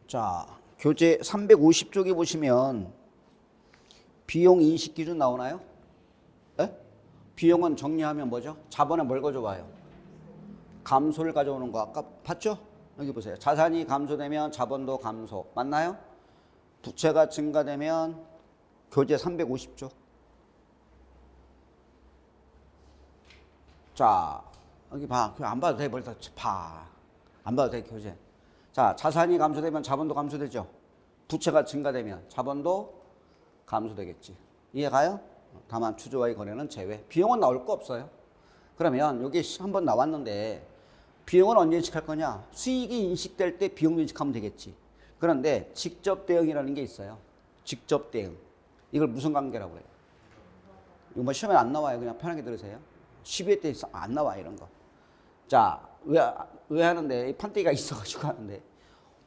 자, 교재 350쪽에 보시면 비용 인식 기준 나오나요? 네? 비용은 정리하면 뭐죠? 자본에 뭘 가져와요? 감소를 가져오는 거 아까 봤죠? 여기 보세요. 자산이 감소되면 자본도 감소. 맞나요? 부채가 증가되면 교재 350쪽. 자, 여기 봐. 안 봐도 돼. 뭘 다 봐. 안 봐도 돼, 교재. 자, 자산이 감소되면 자본도 감소되죠. 부채가 증가되면 자본도 감소되겠지. 이해가요? 다만 추조와의 거래는 제외. 비용은 나올 거 없어요. 그러면 여기 한번 나왔는데 비용은 언제 인식할 거냐? 수익이 인식될 때 비용도 인식하면 되겠지. 그런데 직접 대응이라는 게 있어요. 직접 대응. 이걸 무슨 관계라고 해요? 이거 뭐 시험에 안 나와요. 그냥 편하게 들으세요. 12회 때 안 나와 이런 거. 자, 왜 하는데? 판때기가 있어가지고 하는데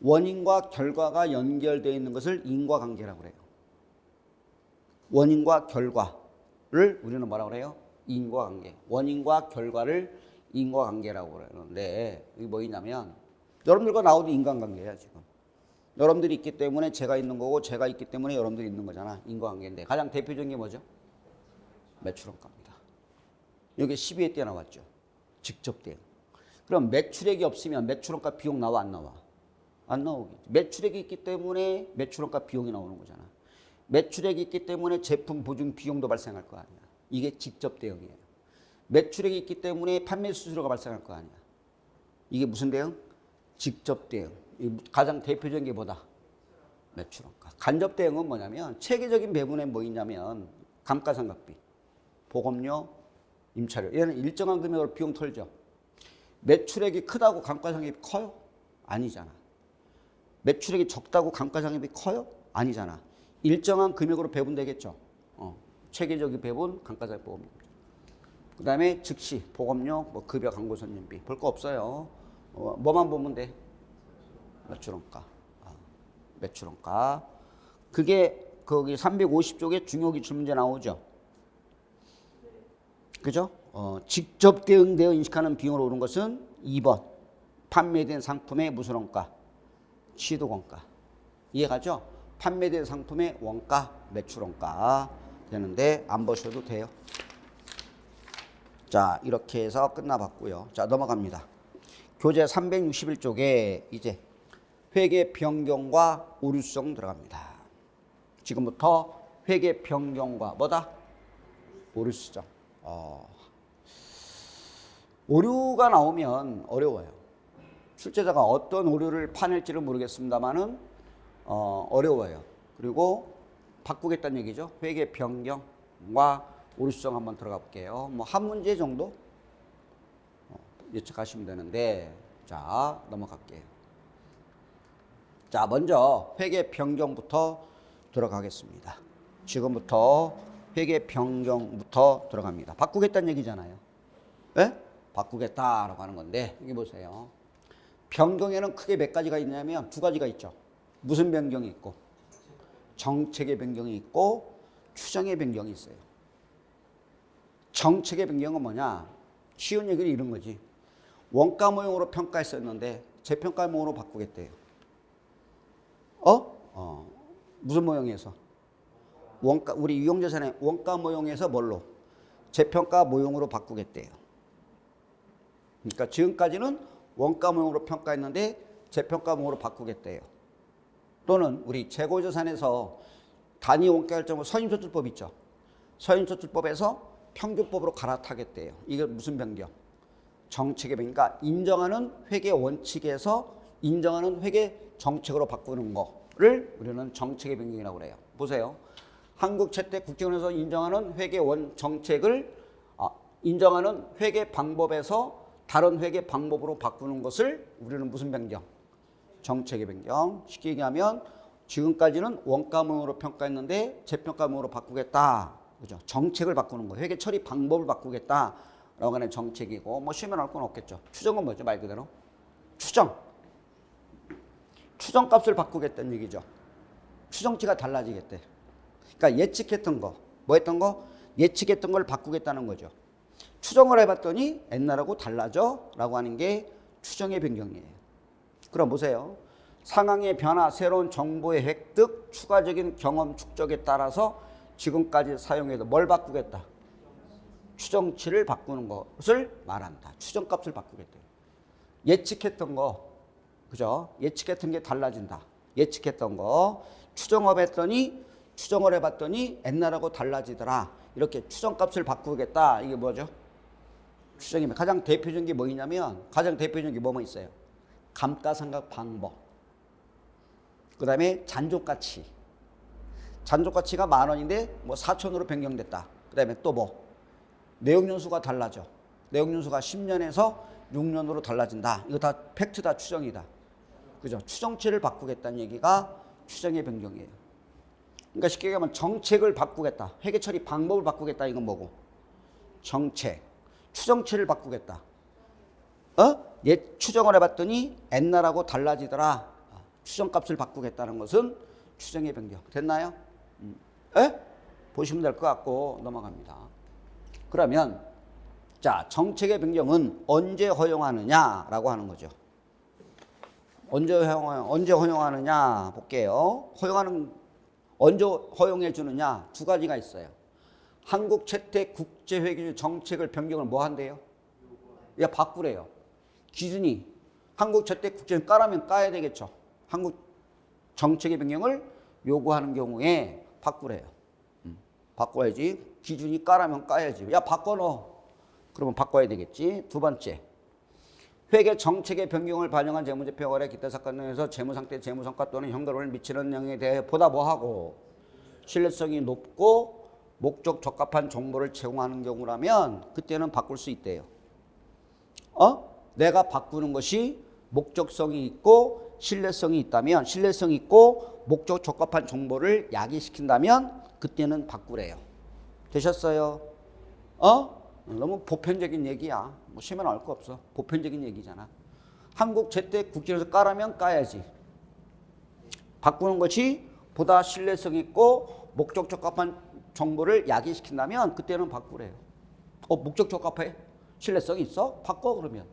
원인과 결과가 연결되어 있는 것을 인과관계라고 그래요. 원인과 결과를 우리는 뭐라고 그래요? 인과관계. 원인과 결과를 인과관계라고 그러는데 이게 뭐냐면 여러분들과 나오도 인간관계야 지금. 여러분들이 있기 때문에 제가 있는 거고 제가 있기 때문에 여러분들이 있는 거잖아. 인과관계인데 가장 대표적인 게 뭐죠? 매출원가입니다. 여기 12회 때 나왔죠. 직접 대응. 그럼 매출액이 없으면 매출원가 비용 나와 안 나와? 안 나오겠지. 매출액이 있기 때문에 매출원가 비용이 나오는 거잖아. 매출액이 있기 때문에 제품 보증 비용도 발생할 거 아니야. 이게 직접 대응이에요. 매출액이 있기 때문에 판매 수수료가 발생할 거 아니야. 이게 무슨 대응? 직접 대응. 가장 대표적인 게 뭐다? 매출원가. 간접 대응은 뭐냐면 체계적인 배분에 뭐 있냐면 감가상각비, 보급료, 임차료. 얘는 일정한 금액으로 비용 털죠. 매출액이 크다고 감가상각이 커요? 아니잖아. 매출액이 적다고 감가상각이 커요? 아니잖아. 일정한 금액으로 배분되겠죠. 체계적인 배분, 감가상각 보험료. 그 다음에 즉시 보급료, 뭐 급여, 광고 선전비 볼 거 없어요. 뭐만 보면 돼? 매출원가. 매출원가. 그게 거기 350쪽에 중요기출 문제 나오죠. 그죠? 직접 대응되어 인식하는 비용으로 오른 것은 2번. 판매된 상품의 무슨 원가? 취득원가. 이해가죠? 판매된 상품의 원가, 매출원가 되는데 안 보셔도 돼요. 자, 이렇게 해서 끝나봤고요. 자, 넘어갑니다. 교재 361쪽에 이제 회계 변경과 오류성 들어갑니다. 지금부터 회계 변경과 뭐다? 오류수정. 오류가 나오면 어려워요. 출제자가 어떤 오류를 파낼지를 모르겠습니다만은 어려워요. 그리고 바꾸겠다는 얘기죠. 회계 변경과 오류수정 한번 들어가 볼게요. 뭐 한 문제 정도 예측하시면 되는데 자 넘어갈게요. 자 먼저 회계 변경부터 들어가겠습니다. 지금부터 회계 변경부터 들어갑니다. 바꾸겠다는 얘기잖아요. 네? 바꾸겠다라고 하는 건데 여기 보세요. 변경에는 크게 몇 가지가 있냐면 두 가지가 있죠. 무슨 변경이 있고 정책의 변경이 있고 추정의 변경이 있어요. 정책의 변경은 뭐냐? 쉬운 얘기는 이런 거지. 원가 모형으로 평가했었는데 재평가 모형으로 바꾸겠대요. 무슨 모형에서? 원가, 우리 유형자산의 원가 모형에서 뭘로? 재평가 모형으로 바꾸겠대요. 그러니까 지금까지는 원가 모형으로 평가했는데 재평가 모형으로 바꾸겠대요. 또는 우리 재고자산에서 단위 원가 결정은 서임소출법 있죠. 서임소출법에서 평균법으로 갈아타겠대요. 이게 무슨 변경? 정책의 변경. 그러니까 인정하는 회계 원칙에서 인정하는 회계 정책으로 바꾸는 거를 우리는 정책의 변경이라고 그래요. 보세요. 한국 채택 국제원에서 인정하는 회계 원 정책을 인정하는 회계 방법에서 다른 회계 방법으로 바꾸는 것을 우리는 무슨 변경? 정책의 변경. 쉽게 얘기하면 지금까지는 원가 모형으로 평가했는데 재평가 모형으로 바꾸겠다. 그죠? 정책을 바꾸는 거예요. 회계 처리 방법을 바꾸겠다라고 하는 정책이고 뭐 쉬면 할 건 없겠죠. 추정은 뭐죠? 말 그대로 추정. 추정값을 바꾸겠다는 얘기죠. 추정치가 달라지겠대. 그러니까 예측했던 거, 뭐 했던 거? 예측했던 걸 바꾸겠다는 거죠. 추정을 해봤더니 옛날하고 달라져 라고 하는 게 추정의 변경이에요. 그럼 보세요. 상황의 변화, 새로운 정보의 획득, 추가적인 경험 축적에 따라서 지금까지 사용해도 뭘 바꾸겠다? 추정치를 바꾸는 것을 말한다. 추정값을 바꾸겠다. 예측했던 거, 그죠? 예측했던 게 달라진다. 예측했던 거 추정을 해봤더니 옛날하고 달라지더라. 이렇게 추정값을 바꾸겠다. 이게 뭐죠? 추정이면 가장 대표적인 게 뭐냐면 가장 대표적인 게 뭐뭐 있어요? 감가상각 방법. 그 다음에 잔존가치. 잔존가치가 10,000원인데 뭐 4,000원으로 변경됐다. 그 다음에 또 뭐? 내역연수가 달라져. 내역연수가 10년에서 6년으로 달라진다. 이거 다 팩트다. 추정이다. 그죠? 추정치를 바꾸겠다는 얘기가 추정의 변경이에요. 그러니까 쉽게 얘기하면 정책을 바꾸겠다. 회계 처리 방법을 바꾸겠다. 이건 뭐고? 정책. 추정치를 바꾸겠다. 추정을 해봤더니 옛날하고 달라지더라. 추정값을 바꾸겠다는 것은 추정의 변경. 됐나요? 보시면 될 것 같고 넘어갑니다. 그러면 자, 정책의 변경은 언제 허용하느냐라고 하는 거죠. 언제 허용하느냐 볼게요. 언제 허용해 주느냐 두 가지가 있어요. 한국 채택 국제회계 정책을 변경을 뭐 한대요? 야, 바꾸래요. 기준이 한국 채택 국제회계 까라면 까야 되겠죠. 한국 정책의 변경을 요구하는 경우에 바꾸래요. 바꿔야지. 기준이 까라면 까야지. 야, 바꿔 넣어. 그러면 바꿔야 되겠지. 두 번째, 회계 정책의 변경을 반영한 재무제표 거래 기타 사건 등에서 재무상태, 재무성과 또는 현금을 미치는 영향에 대해 보다 뭐하고 신뢰성이 높고 목적 적합한 정보를 제공하는 경우라면 그때는 바꿀 수 있대요. 내가 바꾸는 것이 목적성이 있고 신뢰성이 있다면, 신뢰성이 있고 목적 적합한 정보를 야기시킨다면 그때는 바꾸래요. 되셨어요? 너무 보편적인 얘기야. 뭐 시험에 나올 거 없어. 보편적인 얘기잖아. 한국 채택 국제에서 까라면 까야지. 바꾸는 것이 보다 신뢰성 있고 목적 적합한 정보를 야기시킨다면 그때는 바꾸래요. 목적 적합해? 신뢰성이 있어? 바꿔 그러면.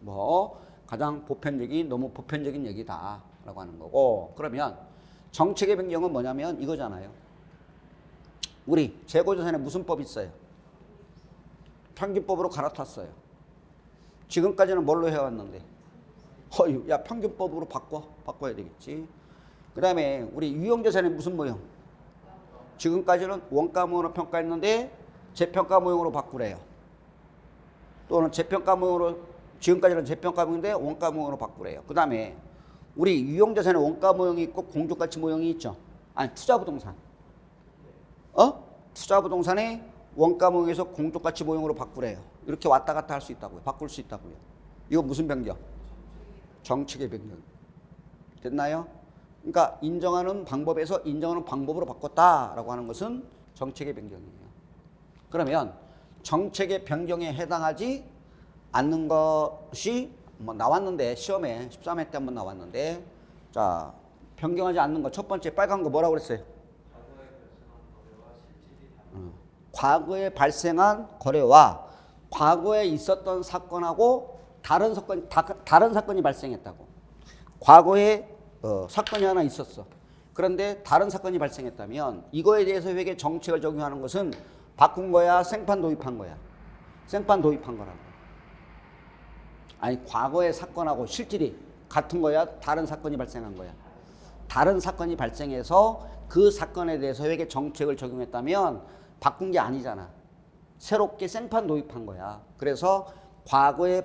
뭐 가장 보편적인, 너무 보편적인 얘기다라고 하는 거고. 그러면 정책의 변경은 뭐냐면 이거잖아요. 우리 재고자산에 무슨 법 있어요? 평균법으로 갈아탔어요. 지금까지는 뭘로 해왔는데? 야, 평균법으로 바꿔야 되겠지. 그 다음에 우리 유형자산에 무슨 모형? 지금까지는 원가 모형으로 평가했는데 재평가 모형으로 바꾸래요. 또는 재평가 모형으로, 지금까지는 재평가 모형인데 원가 모형으로 바꾸래요. 그 다음에 우리 유형자산에 원가 모형이 있고 공정가치 모형이 있죠. 아니, 투자부동산. 투자부동산에 원가 모형에서 공정가치 모형으로 바꾸래요. 이렇게 왔다 갔다 할 수 있다고요. 바꿀 수 있다고요. 이거 무슨 변경? 정책의 변경. 됐나요? 그러니까 인정하는 방법에서 인정하는 방법으로 바꿨다라고 하는 것은 정책의 변경이에요. 그러면 정책의 변경에 해당하지 않는 것이 뭐 나왔는데, 시험에 13회 때 한번 나왔는데, 자, 변경하지 않는 거 첫 번째 빨간 거 뭐라고 그랬어요? 과거에 발생한 거래와 과거에 있었던 사건하고 다른 사건이 발생했다고. 과거에 사건이 하나 있었어. 그런데 다른 사건이 발생했다면 이거에 대해서 회계 정책을 적용하는 것은 바꾼 거야, 생판 도입한 거야? 생판 도입한 거라고. 아니, 과거의 사건하고 실질이 같은 거야, 다른 사건이 발생한 거야? 다른 사건이 발생해서 그 사건에 대해서 회계 정책을 적용했다면 바꾼 게 아니잖아. 새롭게 생판 도입한 거야. 그래서 과거에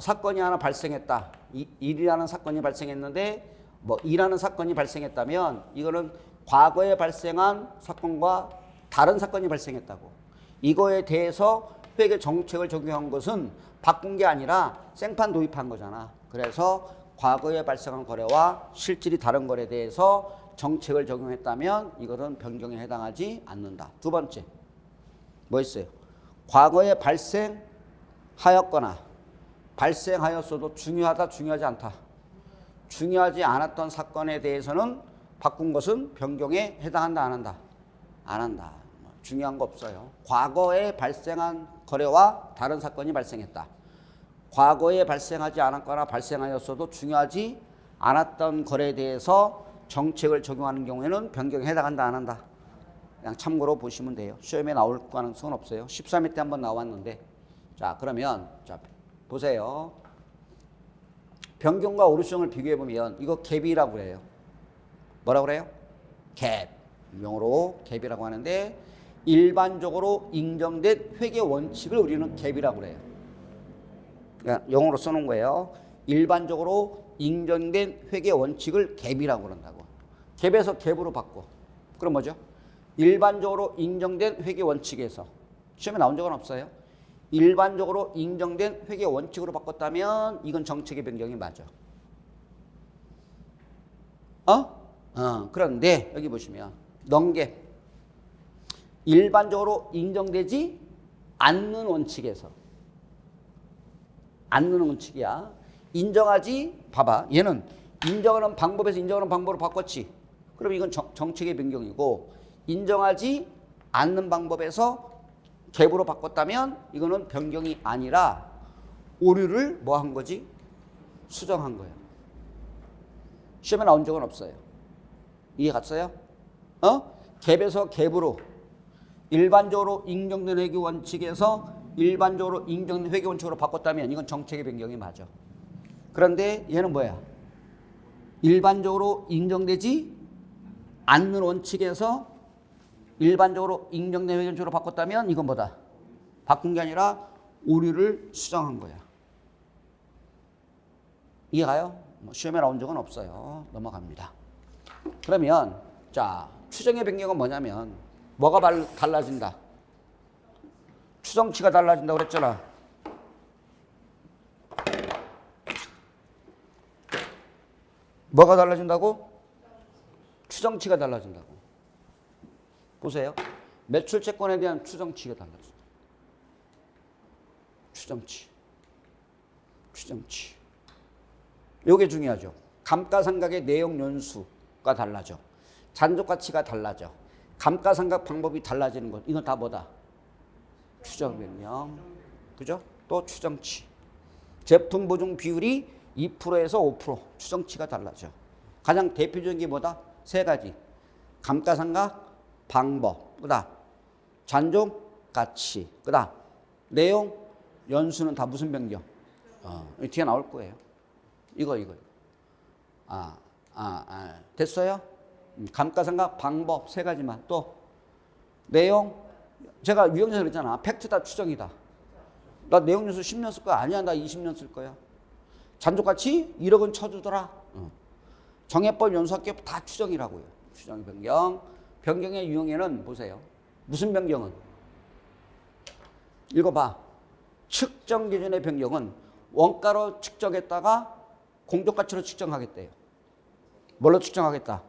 사건이 하나 발생했다. 일이라는 사건이 발생했는데 뭐 이라는 사건이 발생했다면 이거는 과거에 발생한 사건과 다른 사건이 발생했다고. 이거에 대해서 회계 정책을 적용한 것은 바꾼 게 아니라 생판 도입한 거잖아. 그래서 과거에 발생한 거래와 실질이 다른 거래에 대해서 정책을 적용했다면 이것은 변경에 해당하지 않는다. 두 번째, 뭐 있어요? 과거에 발생하였거나 발생하였어도 중요하다, 중요하지 않다. 중요하지 않았던 사건에 대해서는 바꾼 것은 변경에 해당한다, 안 한다? 안 한다. 중요한 거 없어요. 과거에 발생한 거래와 다른 사건이 발생했다. 과거에 발생하지 않았거나 발생하였어도 중요하지 않았던 거래에 대해서 정책을 적용하는 경우에는 변경에 해당한다 안 한다. 그냥 참고로 보시면 돼요. 시험에 나올 가능성은 없어요. 13회 때 한번 나왔는데. 자, 그러면 자 보세요. 변경과 오류성을 비교해 보면 이거 갭이라고 그래요. 뭐라고 그래요? 갭. 용어로 갭이라고 하는데 일반적으로 인정된 회계 원칙을 우리는 갭이라고 그래요. 그러니까 영어로 써놓은 거예요. 일반적으로 인정된 회계 원칙을 갭이라고 그런다고. 갭에서 갭으로 바꿔. 그럼 뭐죠? 일반적으로 인정된 회계 원칙에서 시험에 나온 적은 없어요. 일반적으로 인정된 회계 원칙으로 바꿨다면 이건 정책의 변경이 맞아. 그런데 여기 보시면 넌갭 일반적으로 인정되지 않는 원칙에서 않는 원칙이야. 인정하지 봐봐. 얘는 인정하는 방법에서 인정하는 방법으로 바꿨지. 그럼 이건 정책의 변경이고 인정하지 않는 방법에서 갭으로 바꿨다면 이거는 변경이 아니라 오류를 뭐 한 거지? 수정한 거예요. 시험에 나온 적은 없어요. 이해 갔어요? 갭에서 갭으로 일반적으로 인정된 회계 원칙에서 일반적으로 인정된 회계 원칙으로 바꿨다면 이건 정책의 변경이 맞아. 그런데 얘는 뭐야? 일반적으로 인정되지 않는 원칙에서 일반적으로 인정된 회계 원칙으로 바꿨다면 이건 뭐다? 바꾼 게 아니라 오류를 수정한 거야. 이해가요? 시험에 나온 적은 없어요. 넘어갑니다. 그러면 자 추정의 변경은 뭐냐면 뭐가 달라진다? 추정치가 달라진다고 그랬잖아. 뭐가 달라진다고? 추정치가 달라진다고. 보세요. 매출 채권에 대한 추정치가 달라진다. 추정치. 요게 중요하죠. 감가상각의 내용 연수가 달라져. 잔존가치가 달라져. 감가상각 방법이 달라지는 것. 이건 다 뭐다? 추정 변경. 그죠? 또 추정치. 제품 보증 비율이 2%에서 5%. 추정치가 달라져. 가장 대표적인 게 뭐다? 세 가지. 감가상각 방법. 그다음 잔존가치. 그다음 내용 연수는 다 무슨 변경? 뒤에 나올 거예요. 이거. 됐어요? 감가상각 방법 세 가지만. 또 내용 제가 유형에서 그랬잖아. 팩트다 추정이다. 나 내용 연수 10년 쓸 거야. 아니야, 나 20년 쓸 거야. 잔존가치 1억은 쳐주더라. 정해법 연수학교 다 추정이라고요. 추정 변경. 변경의 유형에는 보세요. 무슨 변경은? 읽어봐. 측정 기준의 변경은 원가로 측정했다가 공정가치로 측정하겠대요. 뭘로 측정하겠다?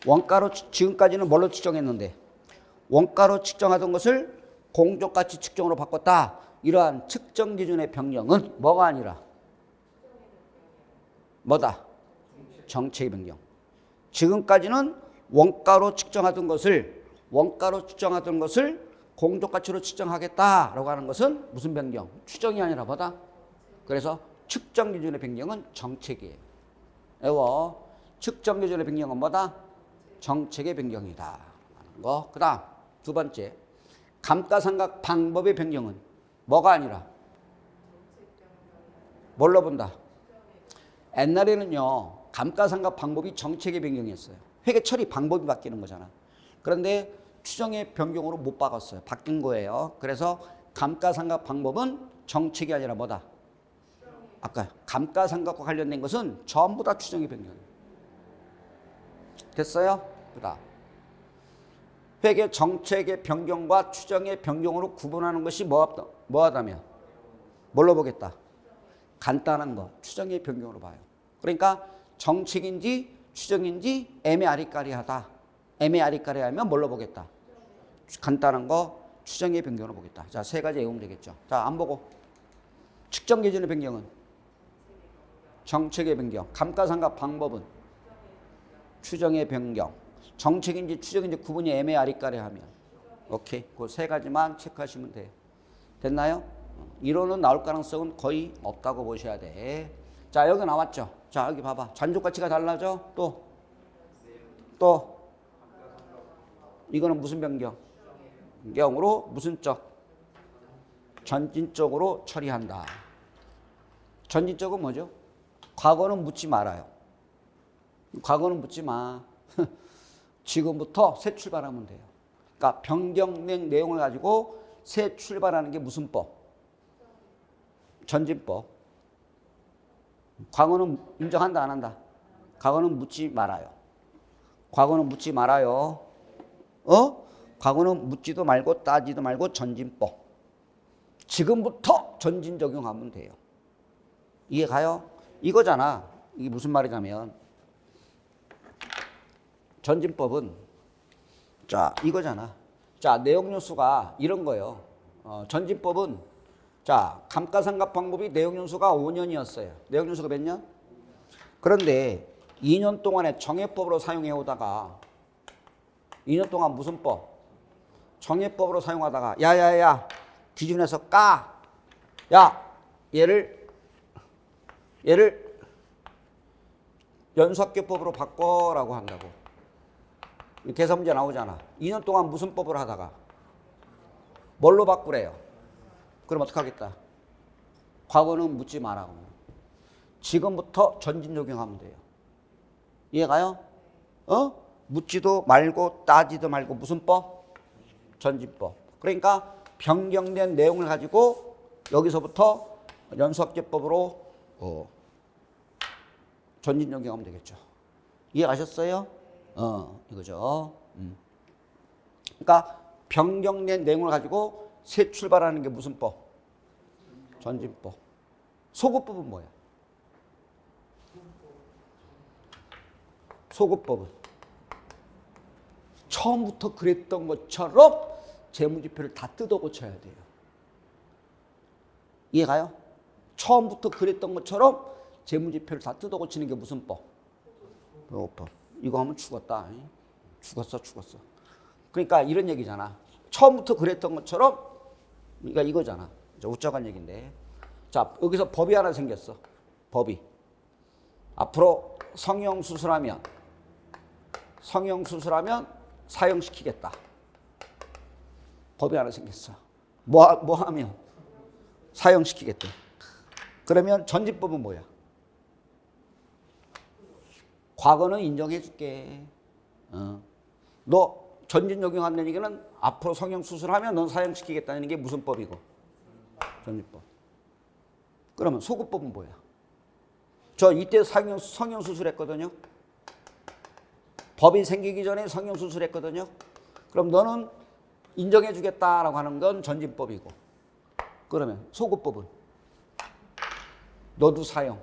원가로 지금까지는 뭘로 측정했는데 원가로 측정하던 것을 공정가치 측정으로 바꿨다. 이러한 측정 기준의 변경은 뭐가 아니라 뭐다? 정책의 변경. 지금까지는 원가로 측정하던 것을 공정가치로 측정하겠다라고 하는 것은 무슨 변경? 추정이 아니라 뭐다? 그래서 측정 기준의 변경은 정책이에요. 외워. 측정 기준의 변경은 뭐다? 정책의 변경이다. 그 다음 두 번째. 감가상각 방법의 변경은 뭐가 아니라 뭘로 본다? 옛날에는요. 감가상각 방법이 정책의 변경이었어요. 회계 처리 방법이 바뀌는 거잖아. 그런데 추정의 변경으로 못 바꿨어요. 바뀐 거예요. 그래서 감가상각 방법은 정책이 아니라 뭐다? 아까 감가상각과 관련된 것은 전부 다 추정의 변경이에요. 됐어요? 그다음 회계 정책의 변경과 추정의 변경으로 구분하는 것이 뭐하다면 뭘로 보겠다? 간단한 거 추정의 변경으로 봐요. 그러니까 정책인지 추정인지 애매아리까리하다. 애매아리까리하면 뭘로 보겠다? 간단한 거 추정의 변경으로 보겠다. 자, 세 가지 외우면 되겠죠. 자, 안 보고 측정 기준의 변경은 정책의 변경. 감가상각 방법은 추정의 변경. 정책인지 추정인지 구분이 애매아리까리하면 오케이. 그 세 가지만 체크하시면 돼요. 됐나요? 이론은 나올 가능성은 거의 없다고 보셔야 돼. 자, 여기 나왔죠. 자, 여기 봐봐. 잔존 가치가 달라져. 또 이거는 무슨 변경? 변경으로 무슨 적? 전진적으로 처리한다. 전진적은 뭐죠? 과거는 묻지 말아요. 과거는 묻지 마. 지금부터 새 출발하면 돼요. 그러니까 변경된 내용을 가지고 새 출발하는 게 무슨 법? 전진법. 과거는 인정한다 안 한다? 과거는 묻지 말아요. 과거는 묻지 말아요. 과거는 묻지도 말고 따지도 말고 전진법. 지금부터 전진 적용하면 돼요. 이해 가요? 이거잖아. 이게 무슨 말이냐면 전진법은 자 이거잖아. 자 내용 요소가 이런 거예요. 전진법은 자 감가상각 방법이 내용 요소가 5년이었어요. 내용 요소가 몇 년? 그런데 2년 동안에 정해법으로 사용해 오다가 2년 동안 무슨 법? 정해법으로 사용하다가 야야야 기준에서 까. 야 얘를 연수학계법으로 바꿔라고 한다고. 계산 문제 나오잖아. 2년 동안 무슨 법을 하다가 뭘로 바꾸래요? 그럼 어떡하겠다? 과거는 묻지 말라고. 지금부터 전진 적용하면 돼요. 이해가요? 묻지도 말고 따지도 말고 무슨 법? 전진법. 그러니까 변경된 내용을 가지고 여기서부터 연수학계법으로 전진 적용하면 되겠죠. 이해가셨어요? 이거죠. 그러니까 변경된 내용을 가지고 새 출발하는 게 무슨 법? 전진법. 소급법은 뭐야? 소급법은 처음부터 그랬던 것처럼 재무지표를 다 뜯어 고쳐야 돼요. 이해가요? 처음부터 그랬던 것처럼 재무지표를 다 뜯어 고치는 게 무슨 법? 소급법. 이거 하면 죽었다. 죽었어. 그러니까 이런 얘기잖아. 처음부터 그랬던 것처럼 그러니까 이거잖아. 우짜간 얘기인데. 자, 여기서 법이 하나 생겼어. 법이. 앞으로 성형수술하면 사형시키겠다. 법이 하나 생겼어. 뭐 하면? 사형시키겠대. 그러면 전진법은 뭐야? 과거는 인정해 줄게. 너 전진 적용한다는 얘기는 앞으로 성형수술하면 넌 사형시키겠다는 게 무슨 법이고? 전진법. 그러면 소급법은 뭐야? 저 이때 성형수술했거든요. 법이 생기기 전에 성형수술했거든요. 그럼 너는 인정해 주겠다라고 하는 건 전진법이고. 그러면 소급법은? 너도 사형.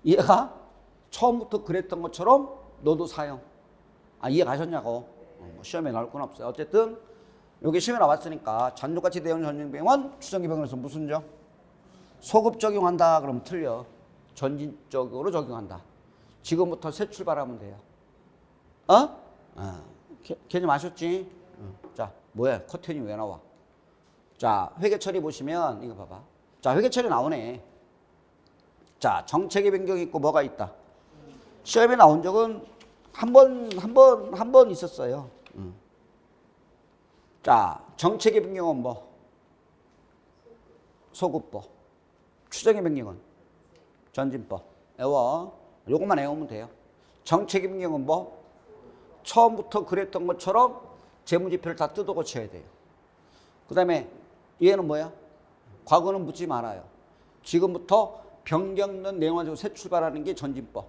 이해가? 처음부터 그랬던 것처럼 너도 사형. 이해 가셨냐고. 시험에 나올 건 없어요. 어쨌든 여기 시험에 나왔으니까 잔존가치 대응 전쟁병원 추정기병원에서 무슨 점? 소급 적용한다 그러면 틀려. 전진적으로 적용한다. 지금부터 새 출발하면 돼요. 개념 아셨지? 자, 뭐야? 커튼이 왜 나와? 자, 회계처리 보시면 이거 봐봐. 자, 회계처리 나오네. 자, 정책의 변경이 있고 뭐가 있다? 시험에 나온 적은 한 번 있었어요. 자, 정책의 변경은 뭐? 소급법. 추정의 변경은? 전진법. 외워. 요것만 외우면 돼요. 정책의 변경은 뭐? 처음부터 그랬던 것처럼 재무지표를 다 뜯어 고쳐야 돼요. 그 다음에 얘는 뭐야? 과거는 묻지 말아요. 지금부터 변경된 내용을 가지고 새 출발하는 게 전진법.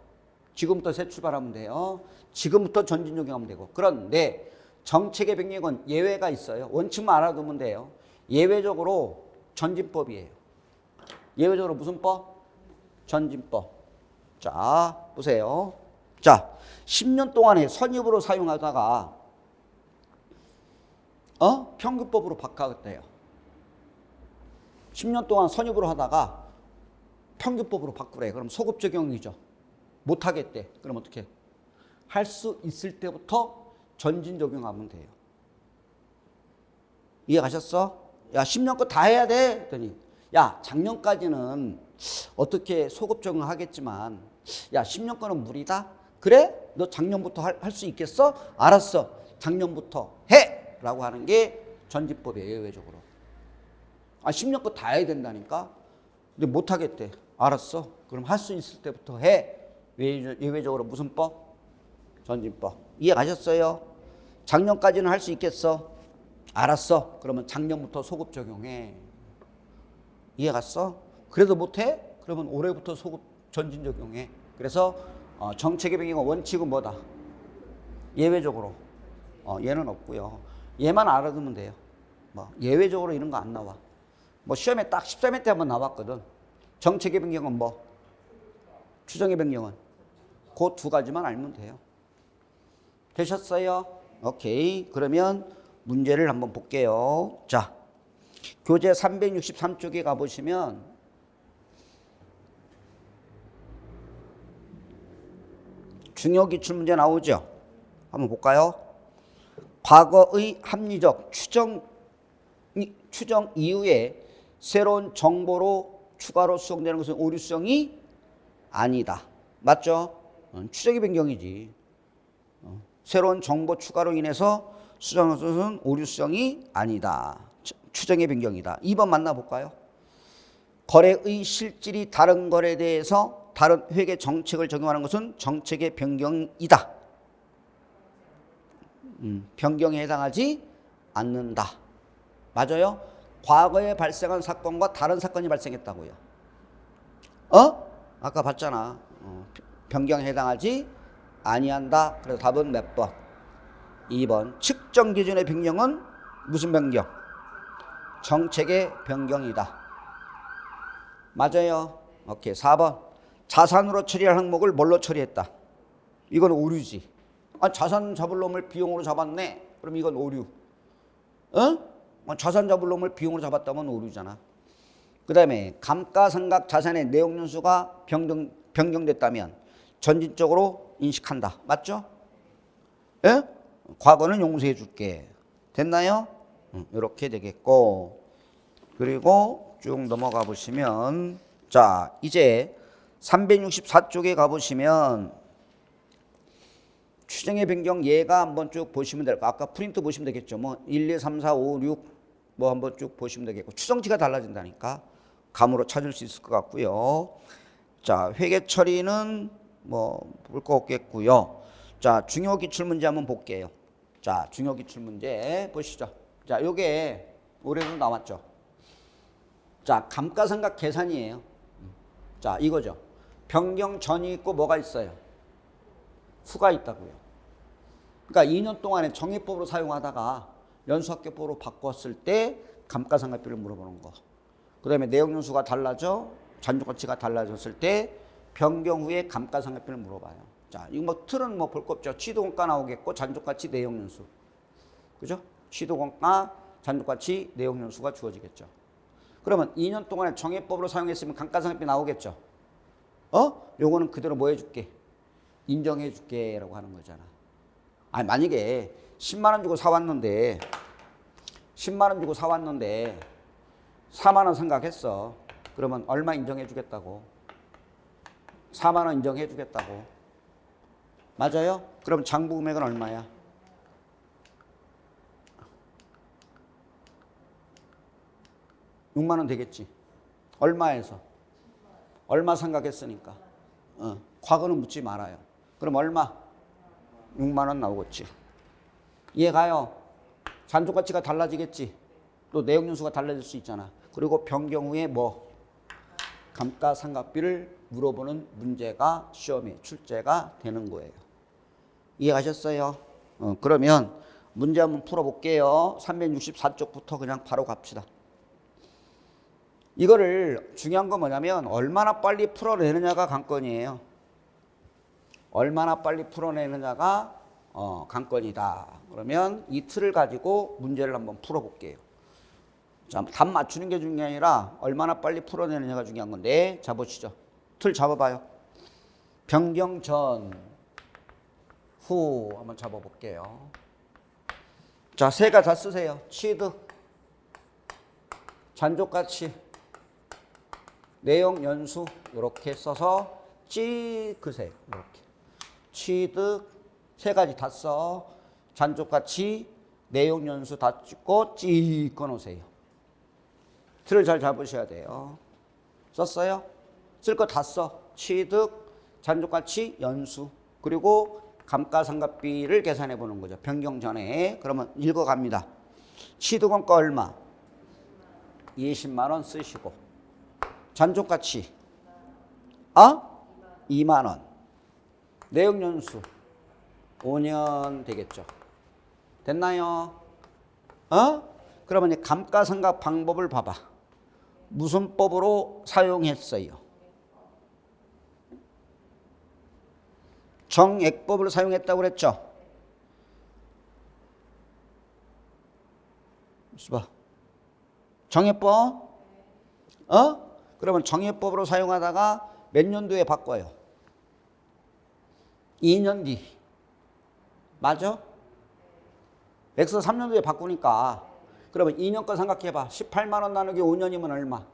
지금부터 새 출발하면 돼요. 지금부터 전진 적용하면 되고. 그런데 정책의 변경은 예외가 있어요. 원칙만 알아두면 돼요. 예외적으로 전진법이에요. 예외적으로 무슨 법? 전진법. 자, 보세요. 자, 10년 동안에 선입으로 사용하다가 평균법으로 바꿨대요. 10년 동안 선입으로 하다가 평균법으로 바꾸래. 그럼 소급 적용이죠. 못 하겠대. 그럼 어떻게? 할 수 있을 때부터 전진 적용하면 돼요. 이해 가셨어? 야 10년 거 다 해야 돼 했더니 야 작년까지는 어떻게 소급 적용을 하겠지만 야 10년 거는 무리다. 그래? 너 작년부터 할 수 있겠어? 알았어. 작년부터 해! 라고 하는 게 전지법이에요. 예외적으로. 아 10년 거 다 해야 된다니까. 근데 못 하겠대. 알았어. 그럼 할 수 있을 때부터 해. 예외적으로 무슨 법? 전진법. 이해가셨어요? 작년까지는 할 수 있겠어? 알았어. 그러면 작년부터 소급 적용해. 이해갔어? 그래도 못해? 그러면 올해부터 소급 전진 적용해. 그래서 정책의 배경과 원칙은 뭐다? 예외적으로. 얘는 없고요. 얘만 알아두면 돼요. 뭐 예외적으로 이런 거 안 나와. 뭐 시험에 딱 13회 때 한번 나왔거든. 정책의 변경은 뭐? 추정의 변경은? 그 두 가지만 알면 돼요. 되셨어요? 오케이. 그러면 문제를 한번 볼게요. 자, 교재 363쪽에 가보시면 중요 기출문제 나오죠? 한번 볼까요? 과거의 합리적 추정 이후에 새로운 정보로 추가로 수정되는 것은 오류성이 아니다. 맞죠? 추정의 변경이지. 새로운 정보 추가로 인해서 수정한 것은 오류성이 아니다. 추정의 변경이다. 2번 만나볼까요? 거래의 실질이 다른 거래에 대해서 다른 회계 정책을 적용하는 것은 정책의 변경이다. 변경에 해당하지 않는다. 맞아요? 과거에 발생한 사건과 다른 사건이 발생했다고요. 아까 봤잖아. 변경에 해당하지 아니한다. 그래서 답은 몇 번? 2번. 측정 기준의 변경은 무슨 변경? 정책의 변경이다. 맞아요. 오케이. 4번. 자산으로 처리할 항목을 뭘로 처리했다? 이건 오류지. 자산 잡을 놈을 비용으로 잡았네. 그럼 이건 오류. 자산 잡을 놈을 비용으로 잡았다면 오류잖아. 그 다음에 감가상각 자산의 내용연수가 변경됐다면 전진적으로 인식한다. 맞죠? 예? 과거는 용서해 줄게. 됐나요? 이렇게 되겠고, 그리고 쭉 넘어가 보시면, 자, 이제 364쪽에 가보시면 추정의 변경 예가 한번 쭉 보시면 될 거. 아까 프린트 보시면 되겠죠. 뭐 1, 2, 3, 4, 5, 6 뭐 한번 쭉 보시면 되겠고, 추정치가 달라진다니까 감으로 찾을 수 있을 것 같고요. 자, 회계 처리는 뭐 볼 거 없겠고요. 자, 중요 기출 문제 한번 볼게요. 자, 중요 기출 문제 보시죠. 자, 요게 올해도 나왔죠. 자, 감가상각 계산이에요. 자, 이거죠. 변경 전이 있고 뭐가 있어요? 후가 있다고요. 그러니까 2년 동안에 정의법으로 사용하다가 연수학교법으로 바꿨을 때 감가상각비를 물어보는 거. 그 다음에 내용연수가 달라져 잔존가치가 달라졌을 때 변경 후에 감가상각비를 물어봐요. 자, 이거 뭐 틀은 뭐 볼 거 없죠. 취득원가 나오겠고 잔존가치 내용연수. 그죠? 취득원가 잔존가치 내용연수가 주어지겠죠. 그러면 2년 동안에 정의법으로 사용했으면 감가상각비 나오겠죠. 요거는 그대로 뭐 해줄게? 인정해줄게 라고 하는 거잖아. 아니 만약에 10만 원 주고 사왔는데 4만 원 생각했어. 그러면 얼마 인정해주겠다고? 4만 원 인정해주겠다고. 맞아요? 그럼 장부 금액은 얼마야? 6만 원 되겠지. 얼마에서? 얼마 생각했으니까. 과거는 묻지 말아요. 그럼 얼마? 6만 원 나오겠지. 이해가요? 잔존가치가 달라지겠지. 또 내용연수가 달라질 수 있잖아. 그리고 변경 후에 뭐? 감가상각비를 물어보는 문제가 시험에 출제가 되는 거예요. 이해가셨어요? 그러면 문제 한번 풀어볼게요. 364쪽부터 그냥 바로 갑시다. 이거를 중요한 건 뭐냐면 얼마나 빨리 풀어내느냐가 관건이에요. 얼마나 빨리 풀어내느냐가 관건이다. 그러면 이 틀을 가지고 문제를 한번 풀어볼게요. 자, 답 맞추는 게 중요한 게 아니라 얼마나 빨리 풀어내느냐가 중요한 건데, 자 보시죠. 틀 잡아봐요. 변경 전, 후 한번 잡아볼게요. 자, 세 가 다 쓰세요. 취득, 잔족가치, 내용 연수 이렇게 써서 찍으세요. 이렇게 취득 세 가지 다 써. 잔족가치, 내용 연수 다 찍고 찍어 놓으세요. 틀을 잘 잡으셔야 돼요. 썼어요? 쓸 거 다 써. 취득, 잔족가치, 연수, 그리고 감가상각비를 계산해 보는 거죠. 변경 전에. 그러면 읽어갑니다. 취득원가 얼마? 20만 원 쓰시고, 잔족가치 2만 원, 내용 연수 5년 되겠죠. 됐나요? 그러면 이제 감가상각 방법을 봐봐. 무슨 법으로 사용했어요? 정액법을 사용했다고 그랬죠? 봐. 정액법? 그러면 정액법으로 사용하다가 몇 년도에 바꿔요? 2년 뒤. 맞아? X 3년도에 바꾸니까 그러면 2년 거 생각해봐. 18만 원 나누기 5년이면 얼마?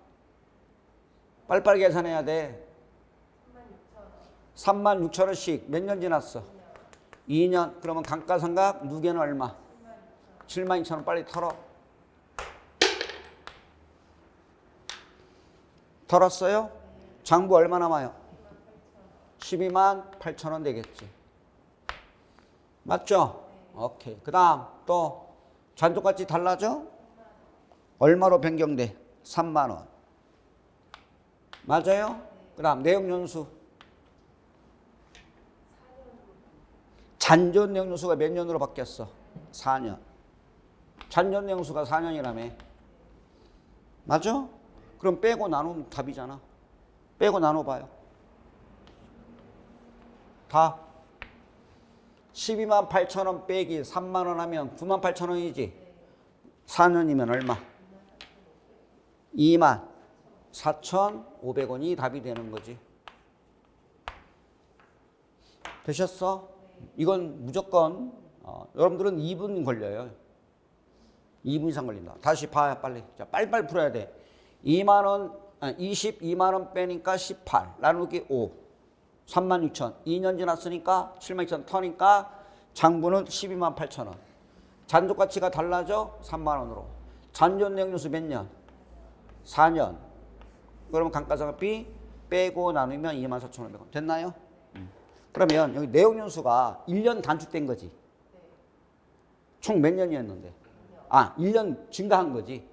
빨리빨리 계산해야 돼. 3만 6천 원씩 몇 년 지났어? 2년. 그러면 감가상각 누계는 얼마? 7만 2천 원 빨리 털어. 털었어요? 장부 얼마 남아요? 12만 8천 원 되겠지. 맞죠? 오케이. 그 다음 또 잔족같이 달라져? 얼마로 변경돼? 3만 원. 맞아요? 그 다음 내용연수. 잔존 내용연수가 몇 년으로 바뀌었어? 4년. 잔존 내용연수가 4년이라며. 맞아? 그럼 빼고 나누면 답이잖아. 빼고 나눠봐요. 다 12만 8천 원 빼기 3만 원 하면 9만 8천 원이지. 4년이면 얼마? 2만 4,500원이 답이 되는 거지. 되셨어? 이건 무조건 여러분들은 2분 걸려요. 2분 이상 걸린다. 다시 봐요. 빨리. 자, 빨리빨리 풀어야 돼. 2만 원, 22만 원 빼니까 18 나누기 5 3만 6천. 2년 지났으니까 7만 2천 터니까 장부는 12만 8천 원. 잔존 가치가 달라져? 3만 원으로. 잔존 내용연수 몇 년? 4년. 그러면 감가상각비 빼고 나누면 2만 4,500원. 됐나요? 그러면 여기 내용연수가 1년 단축된 거지. 총 몇 년이었는데? 1년 증가한 거지.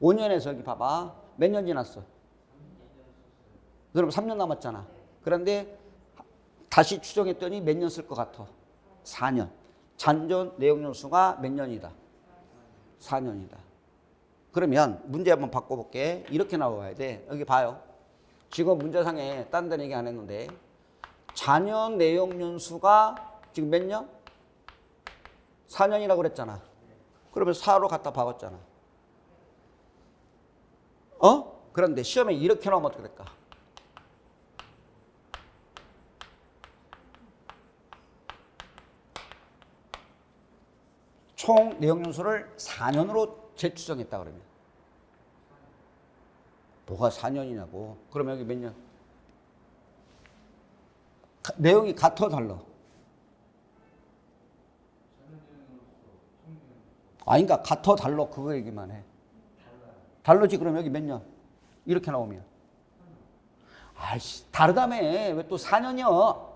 5년에서 여기 봐봐. 몇 년 지났어? 그럼 3년 남았잖아. 그런데 다시 추정했더니 몇 년 쓸 것 같아? 4년. 잔존 내용연수가 몇 년이다? 4년이다. 그러면 문제 한번 바꿔볼게. 이렇게 나와야 돼. 여기 봐요. 지금 문제상에 딴 데는 얘기 안 했는데 잔존 내용연수가 지금 몇 년? 4년이라고 그랬잖아. 그러면 4로 갖다 박았잖아. 그런데 시험에 이렇게 나오면 어떻게 될까? 총 내용연수를 4년으로 재추정했다 그러면. 뭐가 4년이냐고. 그러면 여기 몇 년? 내용이 같아 달라? 그러니까 같아 달라 그거 얘기만 해. 달라지. 그럼 여기 몇 년? 이렇게 나오면. 아이씨 다르다며. 왜 또 4년이야?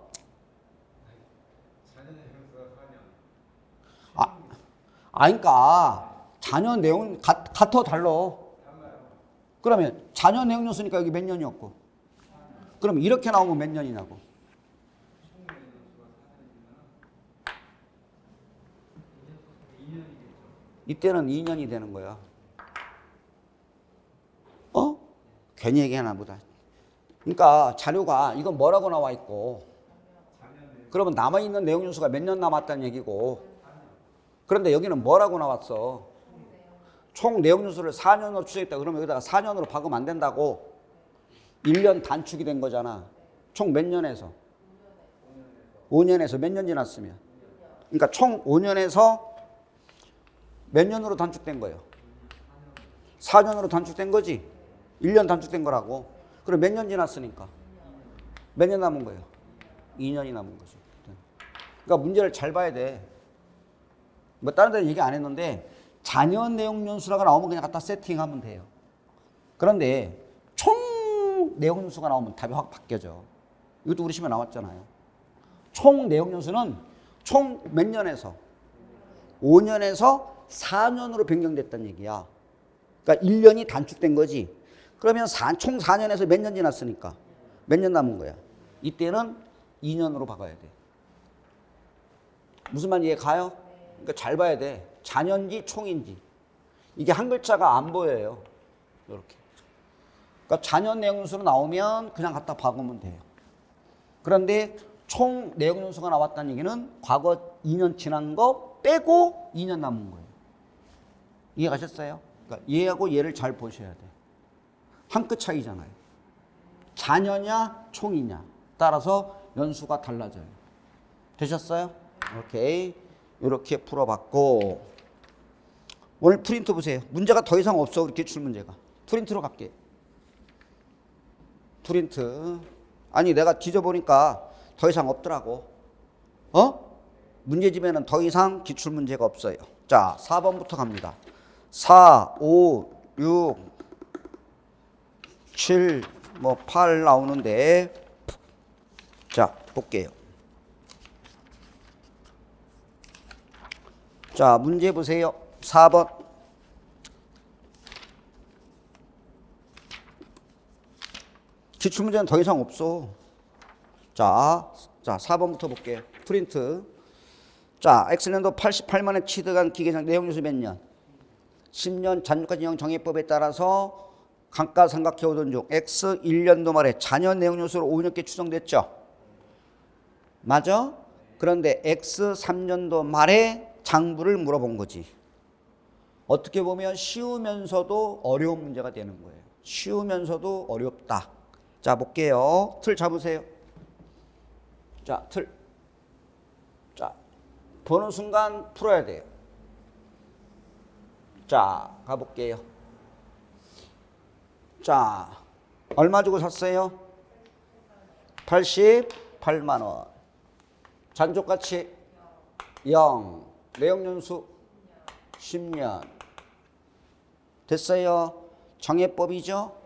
그러니까 자녀 내용 같아 달라. 그러면 자녀 내용연수니까 여기 몇 년이었고. 그럼 이렇게 나오면 몇 년이냐고. 이때는 2년이 되는 거야. 괜히 얘기하나 보다. 그러니까 자료가 이건 뭐라고 나와 있고, 그러면 남아있는 내용연수가 몇 년 남았다는 얘기고, 그런데 여기는 뭐라고 나왔어? 총 내용연수를 4년으로 추정했다. 그러면 여기다가 4년으로 박으면 안 된다고. 1년 단축이 된 거잖아. 총 몇 년에서? 5년에서 몇 년 지났으면? 그러니까 총 5년에서 몇 년으로 단축된 거예요? 4년으로 단축된 거지. 1년 단축된 거라고. 그럼 몇 년 지났으니까? 몇 년 남은 거예요? 2년이 남은 거죠. 그러니까 문제를 잘 봐야 돼. 뭐 다른 데는 얘기 안 했는데 잔여 내용 연수라가 나오면 그냥 갖다 세팅하면 돼요. 그런데 총 내용 연수가 나오면 답이 확 바뀌어져. 이것도 우리 시험에 나왔잖아요. 총 내용 연수는 총 몇 년에서? 5년에서 4년으로 변경됐다는 얘기야. 그러니까 1년이 단축된 거지. 그러면 총 4년에서 몇 년 지났으니까? 몇 년 남은 거야? 이때는 2년으로 바꿔야 돼. 무슨 말인지 이해 가요? 그러니까 잘 봐야 돼. 잔여인지 총인지. 이게 한 글자가 안 보여요. 이렇게. 그러니까 잔여 내용 연수로 나오면 그냥 갖다 박으면 돼요. 그런데 총 내용 연수가 나왔다는 얘기는 과거 2년 지난 거 빼고 2년 남은 거예요. 이해 가셨어요? 그러니까 얘하고 얘를 잘 보셔야 돼. 한 끗 차이잖아요. 잔여냐 총이냐 따라서 연수가 달라져요. 되셨어요? 오케이. 이렇게 풀어봤고 오늘 프린트 보세요. 문제가 더 이상 없어. 이렇게 출 문제가. 프린트로 갈게. 프린트. 아니 내가 뒤져보니까 더 이상 없더라고. 문제집에는 더 이상 기출 문제가 없어요. 자 4번부터 갑니다. 4, 5, 6, 7, 8 나오는데 자 볼게요. 자 문제 보세요. 4번. 기출문제는 더 이상 없어. 자 4번부터 볼게요. 프린트. 자 X년도 88만에 취득한 기계상 내용요소 몇 년? 10년 잔존가진영 정의법에 따라서 감가상각해오던 중 X 1년도 말에 잔여 내용요소로 5년께 추정됐죠? 맞아? 그런데 X 3년도 말에 장부를 물어본 거지. 어떻게 보면 쉬우면서도 어려운 문제가 되는 거예요. 쉬우면서도 어렵다. 자 볼게요. 틀 잡으세요. 자 틀. 자 보는 순간 풀어야 돼요. 자 가볼게요. 자 얼마 주고 샀어요? 88만 원. 잔존가치 0. 내용연수 10년. 됐어요? 정해법이죠?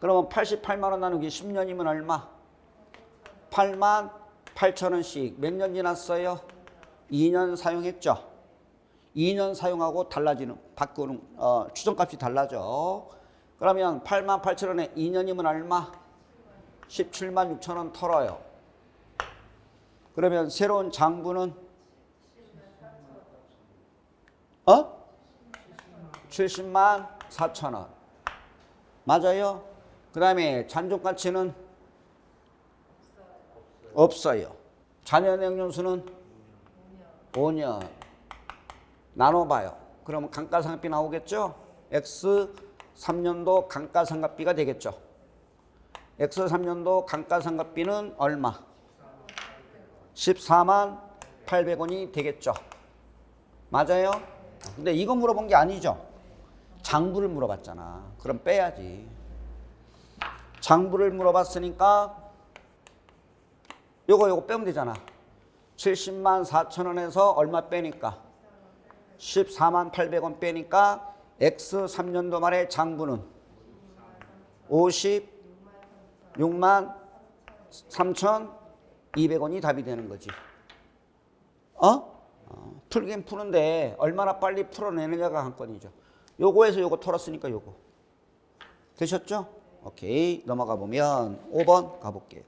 그러면 88만 원 나누기 10년이면 얼마? 8만 8천 원씩. 몇 년 지났어요? 2년 사용했죠? 2년 사용하고 달라지는, 바꾸는, 추정값이 달라져. 그러면 8만 8천 원에 2년이면 얼마? 17만 6천 원 털어요. 그러면 새로운 장부는 70만 4천 원. 맞아요? 그 다음에 잔존가치는 없어요. 잔여내용연수는 5년. 나눠봐요. 그러면 감가상각비 나오겠죠? X 3년도 감가상각비가 되겠죠? X 3년도 감가상각비는 얼마? 14만 800원이 되겠죠? 맞아요? 근데 이거 물어본 게 아니죠? 장부를 물어봤잖아. 그럼 빼야지. 장부를 물어봤으니까 요거 빼면 되잖아. 70만 4천 원에서 얼마 빼니까? 14만 800원 빼니까 X 3년도 말에 장부는 56만 3,200원이 답이 되는 거지. 풀긴 푸는데 얼마나 빨리 풀어내느냐가 관건이죠. 요거에서 요거 털었으니까 요거. 되셨죠? 오케이. 넘어가 보면 5번 가볼게요.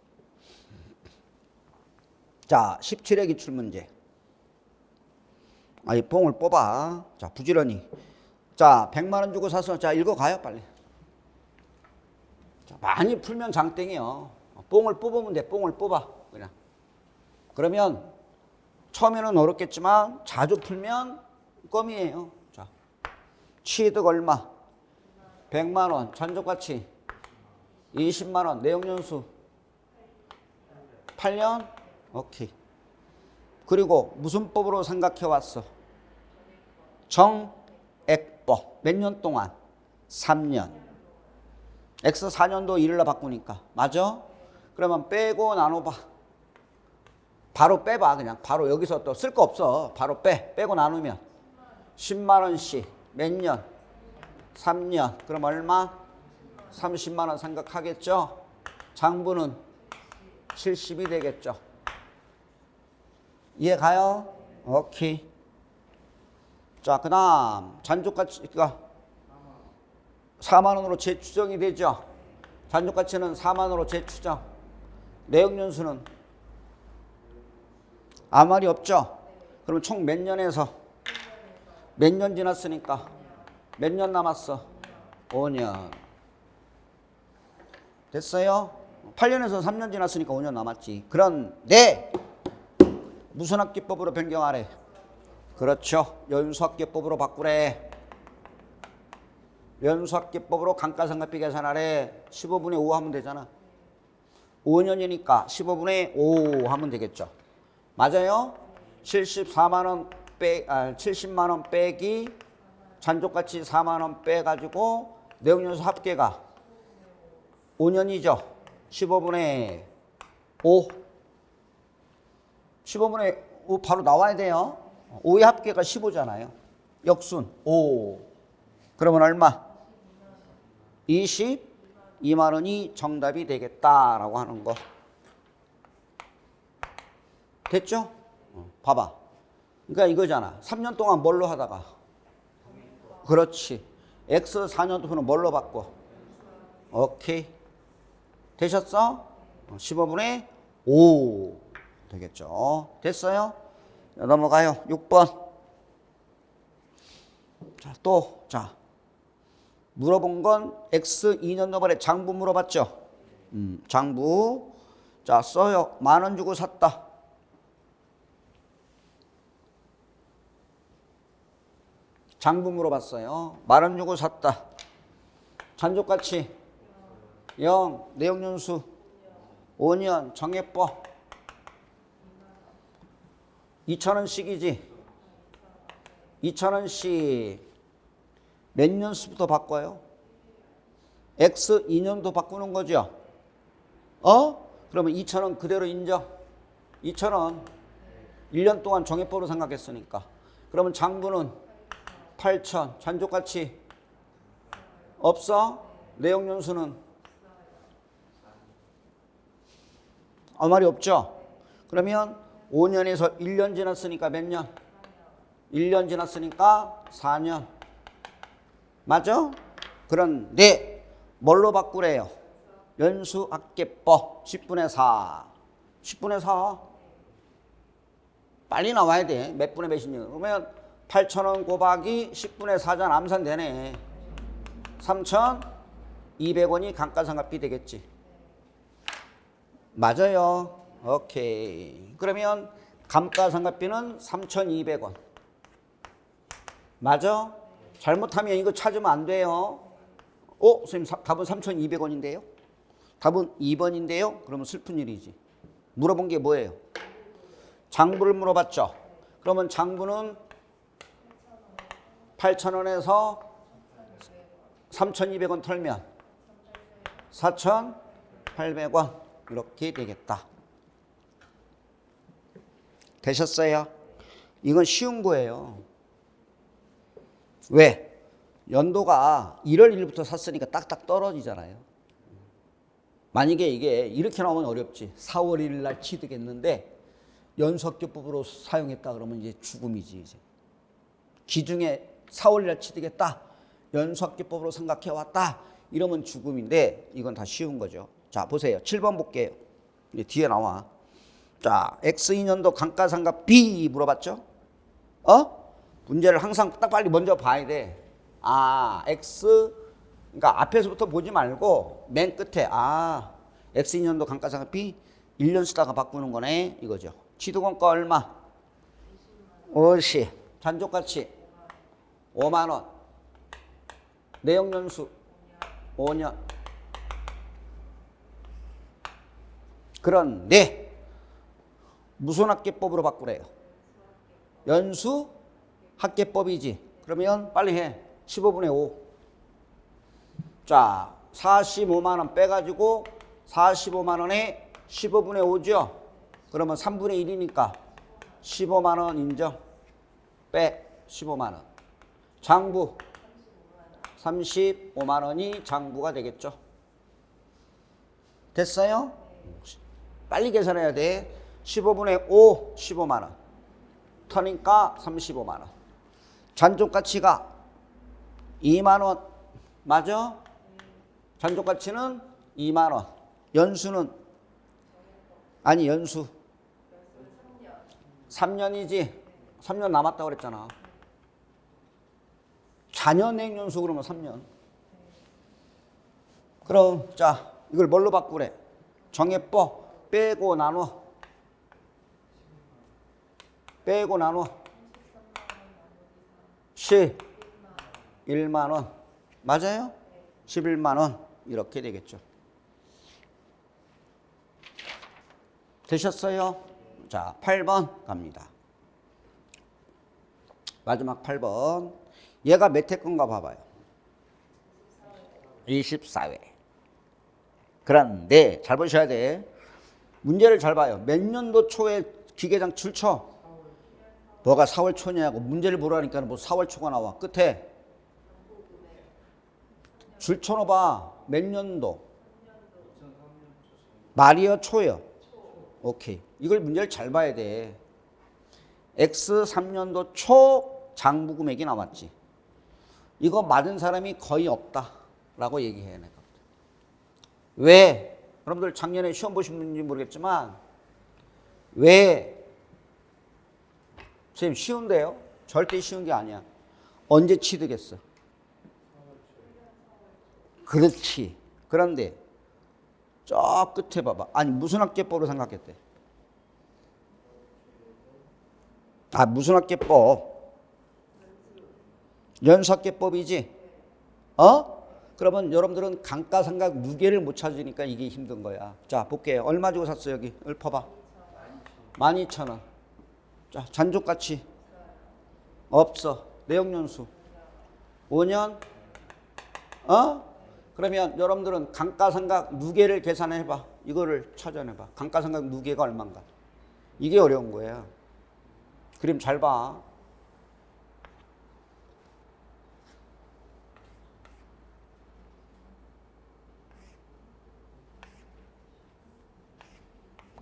자, 17회 기출문제. 이 뽕을 뽑아. 자, 부지런히. 자, 100만 원 주고 사서 자, 읽어가요, 빨리. 자, 많이 풀면 장땡이요. 뽕을 뽑으면 돼. 뽕을 뽑아. 그냥. 그러면 처음에는 어렵겠지만 자주 풀면 껌이에요. 자, 취득 얼마? 100만 원. 잔존가치 20만 원. 내용연수 8년? 오케이. 그리고 무슨 법으로 생각해 왔어? 정액법. 정해법. 몇 년 동안? 3년. X 4년도 1일로 바꾸니까. 맞아? 그러면 빼고 나눠봐. 바로 빼봐. 그냥 바로 여기서 또 쓸 거 없어. 바로 빼. 빼고 나누면 10만 원씩. 몇 년? 3년. 그럼 얼마? 30만 원 생각하겠죠? 장부는 70이 되겠죠? 이해 가요? 오케이. 자, 그 다음 잔존가치가 4만 원으로 재추정이 되죠? 잔존가치는 4만 원으로 재추정. 내역연수는 아무 말이 없죠? 그럼 총 몇 년에서 몇 년 지났으니까 몇 년 남았어? 5년. 됐어요? 8년에서 3년 지났으니까 5년 남았지. 그런데 무슨 합계법으로 변경하래? 그렇죠. 연수합계법으로 바꾸래. 연수합계법으로 감가상각비 계산하래. 15분의 5 하면 되잖아. 5년이니까 15분의 5 하면 되겠죠. 맞아요? 74만 원 70만 원 빼기 잔존가치 4만 원 빼가지고 내역연수 합계가 5년이죠. 15분의 5. 15분의 5 바로 나와야 돼요. 5의 합계가 15잖아요. 역순 5. 그러면 얼마? 22만 원이 정답이 되겠다라고 하는 거. 됐죠? 봐봐. 그러니까 이거잖아. 3년 동안 뭘로 하다가? 그렇지. X 4년 동안 뭘로 바꿔? 오케이. 되셨어? 15분의 5 되겠죠. 됐어요? 자, 넘어가요. 6번. 자, 또, 자. 물어본 건 X 2년도말에 장부 물어봤죠? 장부. 자, 써요. 10,000원 주고 샀다. 장부 물어봤어요. 10,000원 주고 샀다. 잔존가치 0. 내역연수 5년. 정해법 2,000원씩이지. 2,000원씩 몇 년수부터 바꿔요? X 2년도 바꾸는 거죠. 그러면 2,000원 그대로 인정. 2,000원 1년 동안 정해법으로 생각했으니까. 그러면 장부는 8,000. 잔존가치 없어? 내역연수는 아무 말이 없죠? 그러면 5년에서 1년 지났으니까 몇 년? 1년 지났으니까 4년. 맞아? 그런데 뭘로 바꾸래요? 연수합계법 10분의 4. 10분의 4. 빨리 나와야 돼. 몇 분의 몇이냐. 그러면 8,000원 곱하기 10분의 4잖아. 암산되네. 3,200원이 감가상각비 되겠지. 맞아요. 오케이. 그러면 감가상각비는 3,200원. 맞아? 잘못하면 이거 찾으면 안 돼요. 선생님 답은 3,200원인데요? 답은 2번인데요? 그러면 슬픈 일이지. 물어본 게 뭐예요? 장부를 물어봤죠. 그러면 장부는 8,000원에서 3,200원 털면 4,800원 이렇게 되겠다. 되셨어요? 이건 쉬운 거예요. 왜? 연도가 1월 1일부터 샀으니까 딱딱 떨어지잖아요. 만약에 이게 이렇게 나오면 어렵지. 4월 1일 날 취득했는데 연수합계법으로 사용했다 그러면 이제 죽음이지. 이제. 기중에 4월 1일 날 취득했다. 연수합계법으로 생각해왔다. 이러면 죽음인데 이건 다 쉬운 거죠. 자, 보세요. 7번 볼게요. 이제 뒤에 나와. 자, X2년도 감가상각비 물어봤죠? 문제를 항상 딱 빨리 먼저 봐야 돼. X, 그러니까 앞에서부터 보지 말고 맨 끝에, X2년도 감가상각비 1년 쓰다가 바꾸는 거네. 이거죠. 취득원가 얼마? 50. 잔존가치 5만 원. 내역연수 5년. 그런데 무슨 합계법으로 바꾸래요? 연수 합계법이지. 그러면 빨리 해. 15분의 5. 자, 45만 원 빼가지고 45만 원에 15분의 5죠. 그러면 3분의 1이니까 15만 원 인정. 빼 15만 원. 장부 35만 원이 장부가 되겠죠. 됐어요? 빨리 계산해야 돼. 15분의 5, 15만 원. 터니까 35만 원. 잔존 가치가 2만 원. 맞아? 잔존 가치는 2만 원. 연수는 아니 연수 3년이지. 3년 남았다고 그랬잖아. 자녀내역 연수 그러면 3년. 그럼 자 이걸 뭘로 바꾸래? 정해법 빼고 나눠. 빼고 나눠. 11만 원. 맞아요? 11만 원. 이렇게 되겠죠. 되셨어요? 자, 8번 갑니다. 마지막 8번. 얘가 몇 회 건가 봐봐요. 24회. 그런데 잘 보셔야 돼. 문제를 잘 봐요. 몇 년도 초에 기계장 출처? 너가 4월 초냐고 문제를 보라니까 뭐 4월 초가 나와. 끝에 줄쳐 넣어봐. 몇 년도? 말이요 초요? 오케이. 이걸 문제를 잘 봐야 돼. X 3년도 초 장부 금액이 나왔지. 이거 맞은 사람이 거의 없다라고 얘기해야 돼. 왜? 여러분들 작년에 시험 보신 분인지 모르겠지만 왜? 선생님 쉬운데요? 절대 쉬운 게 아니야. 언제 취득했어? 그렇지. 그런데 저 끝에 봐봐. 아니 무슨 학계법으로 생각했대? 아 무슨 학계법? 연수학계법이지? 어? 그러면 여러분들은 감가상각 무게를 못 찾으니까 이게 힘든 거야. 자 볼게요. 얼마 주고 샀어 여기? 읊어봐. 12,000원. 자 잔존가치 없어. 내역연수 5년. 어? 그러면 여러분들은 감가상각 무게를 계산해봐. 이거를 찾아내봐. 감가상각 무게가 얼마인가. 이게 어려운 거예요. 그림 잘 봐.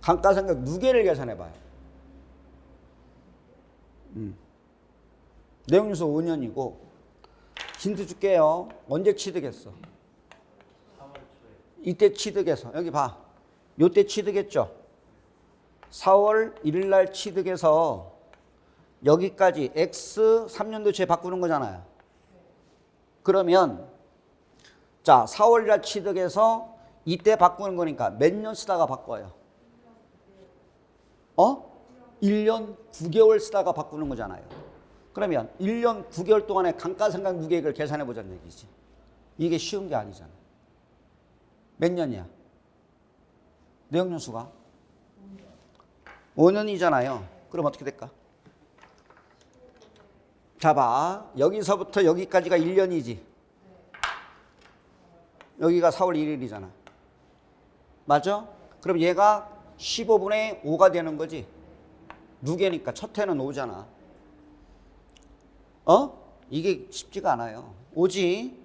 감가상각 무게를 계산해봐요. 내용연수 5년이고 힌트 줄게요. 언제 취득했어? 이때 취득해서 여기 봐. 요때 취득했죠? 4월 1일 날 취득해서 여기까지 X 3년도치에 바꾸는 거잖아요. 그러면 자 4월 1일 날 취득해서 이때 바꾸는 거니까 몇 년 쓰다가 바꿔요? 1년 9개월 쓰다가 바꾸는 거잖아요. 그러면 1년 9개월 동안의 감가상각 무게액을 계산해 보자는 얘기지. 이게 쉬운 게 아니잖아. 몇 년이야? 내역연수가 5년이잖아요. 그럼 어떻게 될까? 자 봐. 여기서부터 여기까지가 1년이지. 여기가 4월 1일이잖아. 맞아? 그럼 얘가 15분의 5가 되는 거지. 무게니까 첫 해는 5잖아. 이게 쉽지가 않아요. 5지.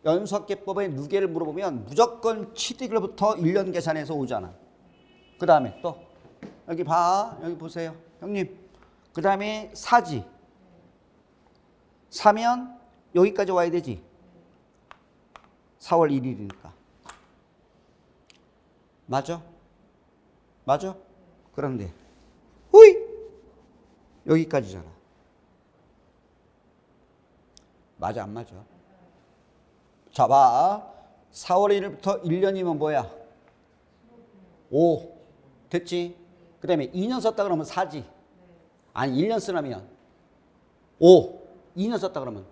연수학계법의 무게를 물어보면 무조건 취득일로부터 1년 계산해서 오잖아. 그 다음에 또 여기 봐. 여기 보세요. 형님. 그 다음에 사지. 사면 여기까지 와야 되지. 4월 1일이니까. 맞아? 맞아? 그런데 후이 여기까지잖아. 맞아 안 맞아? 자 봐. 4월 1일부터 1년이면 뭐야? 5 됐지? 그 다음에 2년 썼다 그러면 4지. 아니 1년 쓰려면 5 2년 썼다 그러면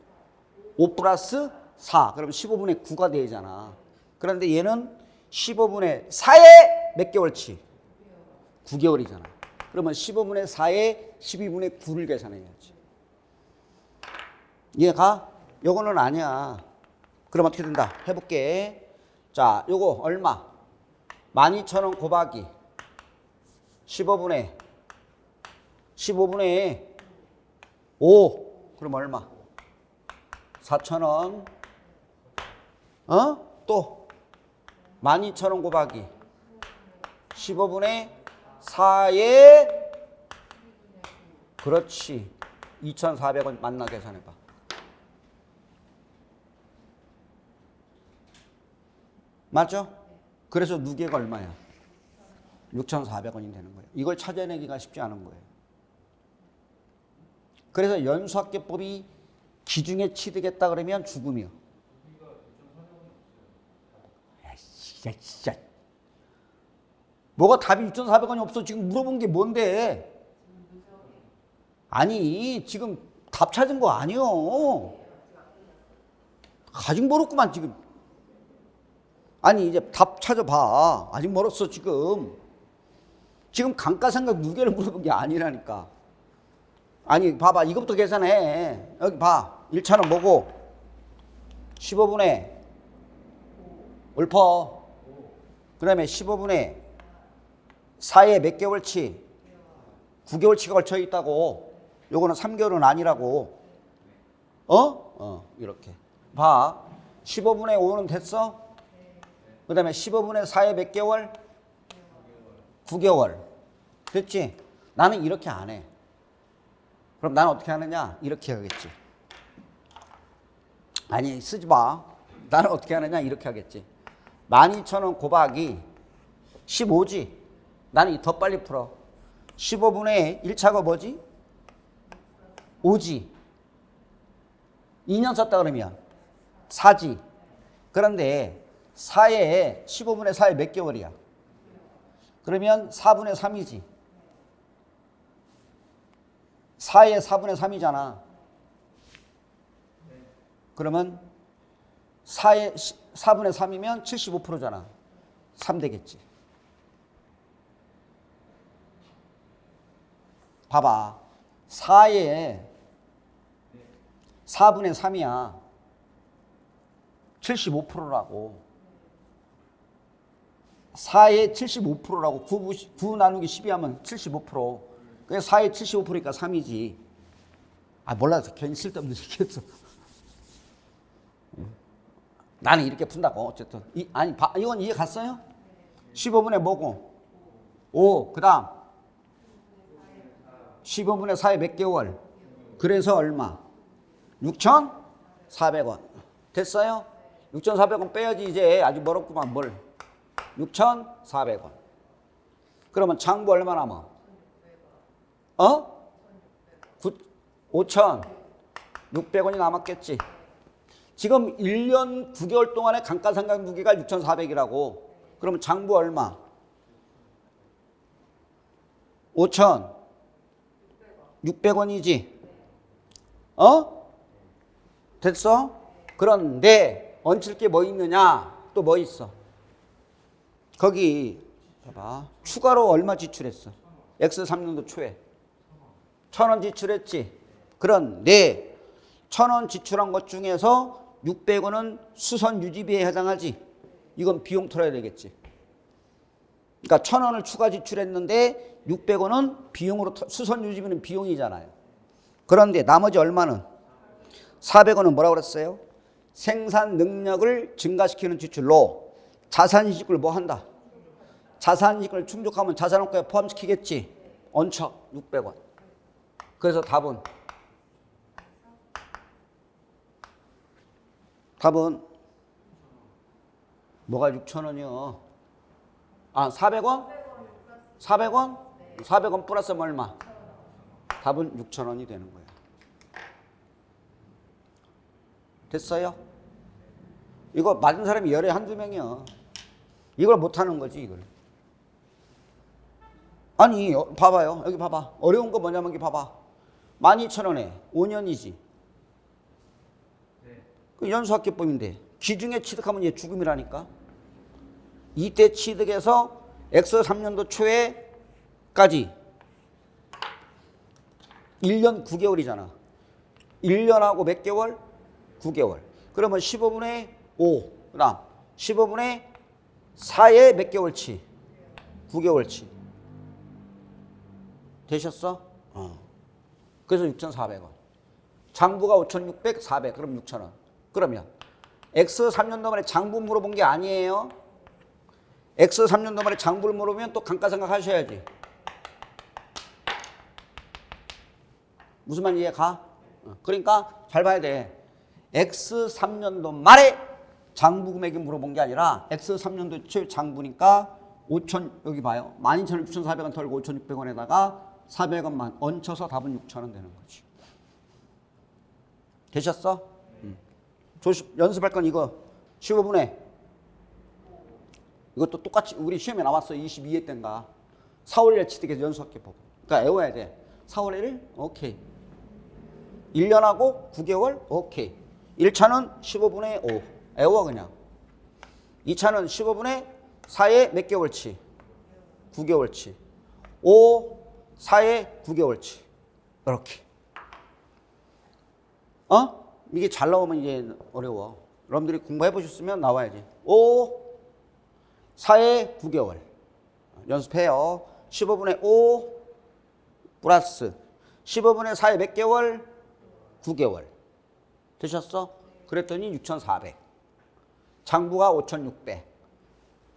5 플러스 4 그러면 15분의 9가 되잖아. 그런데 얘는 15분의 4에 몇 개월치? 9개월이잖아. 그러면 15분의 4에 12분의 9를 계산해야지. 이해가? 요거는 아니야. 그럼 어떻게 된다? 해볼게. 자, 요거 얼마? 12,000원 곱하기 15분의 5. 그럼 얼마? 4,000원. 또 12,000원 곱하기 15분의 4에 그렇지. 2,400원 만나 계산해봐. 맞죠? 그래서 누계가 얼마야? 6,400원이 되는 거예요. 이걸 찾아내기가 쉽지 않은 거예요. 그래서 연수학계법이 기중에 취득했다 그러면 죽음이요. 진짜. 뭐가 답이 6,400원이 없어? 지금 물어본 게 뭔데? 아니, 지금 답 찾은 거 아니요. 아직 멀었구만, 지금. 아니, 이제 답 찾아봐. 아직 멀었어, 지금. 지금 감가상각 무게를 물어본 게 아니라니까. 아니, 봐봐. 이것부터 계산해. 여기 봐. 1,000원 뭐고? 15분의 옳퍼. 그 다음에 15분의 4에 몇 개월치? 9개월치가 걸쳐 있다고. 요거는 3개월은 아니라고. 이렇게. 봐. 15분의 5는 됐어? 그 다음에 15분의 4에 몇 개월? 9개월. 됐지? 나는 이렇게 안 해. 그럼 나는 어떻게 하느냐? 이렇게 하겠지. 아니, 쓰지 마. 나는 어떻게 하느냐? 이렇게 하겠지. 12,000원 곱하기 15지. 나는 더 빨리 풀어. 15분의 1차가 뭐지? 5지. 2년 썼다 그러면 4지. 그런데 4에 15분의 4에 몇 개월이야? 그러면 4분의 3이지. 4에 4분의 3이잖아. 그러면 4분의 3이면 75%잖아. 3 되겠지. 봐봐. 4에 4분의 3이야. 75%라고. 4에 75%라고. 9 나누기 12 하면 75%. 그래서 4에 75%니까 3이지. 아, 몰라서 괜히 쓸데없는 얘기했어. 나는 이렇게 푼다고. 어쨌든. 이건 이해 갔어요? 15분의 뭐고? 5. 그 다음. 15분의 4에 몇 개월? 그래서 얼마? 6,400원. 됐어요? 6,400원 빼야지. 이제 아주 멀었구만. 뭘? 6,400원. 그러면 장부 얼마 남아? 5,600원이 남았겠지. 지금 1년 9개월 동안의 감가상각 무게가 6,400이라고. 그러면 장부 얼마? 5,600원이지. 됐어? 그런데 얹힐 게 뭐 있느냐? 또 뭐 있어? 거기 봐봐. 추가로 얼마 지출했어? X3년도 초에 1,000원 지출했지. 그런데 1,000원 지출한 것 중에서 600원은 수선 유지비에 해당하지. 이건 비용 털어야 되겠지. 그러니까 1,000원을 추가 지출했는데 600원은 비용으로, 수선 유지비는 비용이잖아요. 그런데 나머지 얼마는? 400원은 뭐라고 그랬어요? 생산 능력을 증가시키는 지출로 자산이익을 뭐 한다? 자산이익을 충족하면 자산원가에 포함시키겠지. 얹혀 600원. 그래서 답은 뭐가 6,000원이요? 400원? 400원? 400원 플러스 얼마? 답은 6,000원이 되는 거예요. 됐어요? 이거 맞은 사람이 열에 한두 명이야. 이걸 못하는 거지, 이걸. 아니, 봐봐요. 여기 봐봐. 어려운 거 뭐냐면 여기 봐봐. 12,000원에 5년이지. 그 연수학계법인데 기중에 취득하면 얘 죽음이라니까. 이때 취득해서 X 3년도 초에까지 1년 9개월이잖아. 1년하고 몇 개월? 9개월. 그러면 15분의 5. 그 다음 15분의 4의 몇 개월치? 9개월치. 되셨어? 그래서 6,400원. 장부가 5,600, 400. 그럼 6,000원. 그러면 X 3년도 만에 장부 물어본 게 아니에요. X 3년도 만에 장부를 물어보면 또 감가상각 하셔야지. 무슨 말인지 이해가? 그러니까 잘 봐야 돼. X 3년도 말에 장부 금액이 물어본 게 아니라 X 3년도 초 장부니까 5천 여기 봐요. 12,000원 6,400원 털고 5,600원에다가 400원만 얹혀서 답은 6,000원 되는 거지. 되셨어? 연습할 건 이거 15분에 이것도 똑같이 우리 시험에 나왔어. 22회 때인가 4월 1일 치트에서 연수학기 보고. 그러니까 외워야 돼. 4월 1일? 오케이. 1년하고 9개월? 오케이. 1차는 15분의 5. 외워 그냥. 2차는 15분의 4의 몇 개월치? 9개월치. 5, 4의 9개월치. 이렇게. 이게 잘 나오면 이제 어려워. 여러분들이 공부해 보셨으면 나와야지. 5, 4의 9개월. 연습해요. 15분의 5 플러스 15분의 4의 몇 개월? 9개월. 되셨어? 그랬더니 6,400. 장부가 5,600.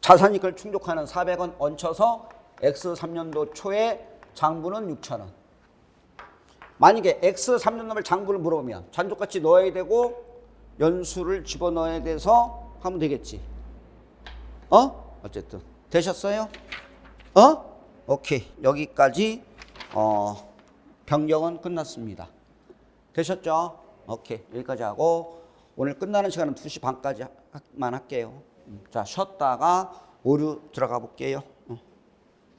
자산이익을 충족하는 400원 얹혀서 X 3년도 초에 장부는 6,000원. 만약에 X 3년도말 장부를 물어보면 잔족같이 넣어야 되고 연수를 집어넣어야 돼서 하면 되겠지. 어쨌든 되셨어요? 오케이. 여기까지 변경은 끝났습니다. 되셨죠? 오케이. 여기까지 하고 오늘 끝나는 시간은 2시 반까지만 할게요. 자, 쉬었다가 오류 들어가 볼게요.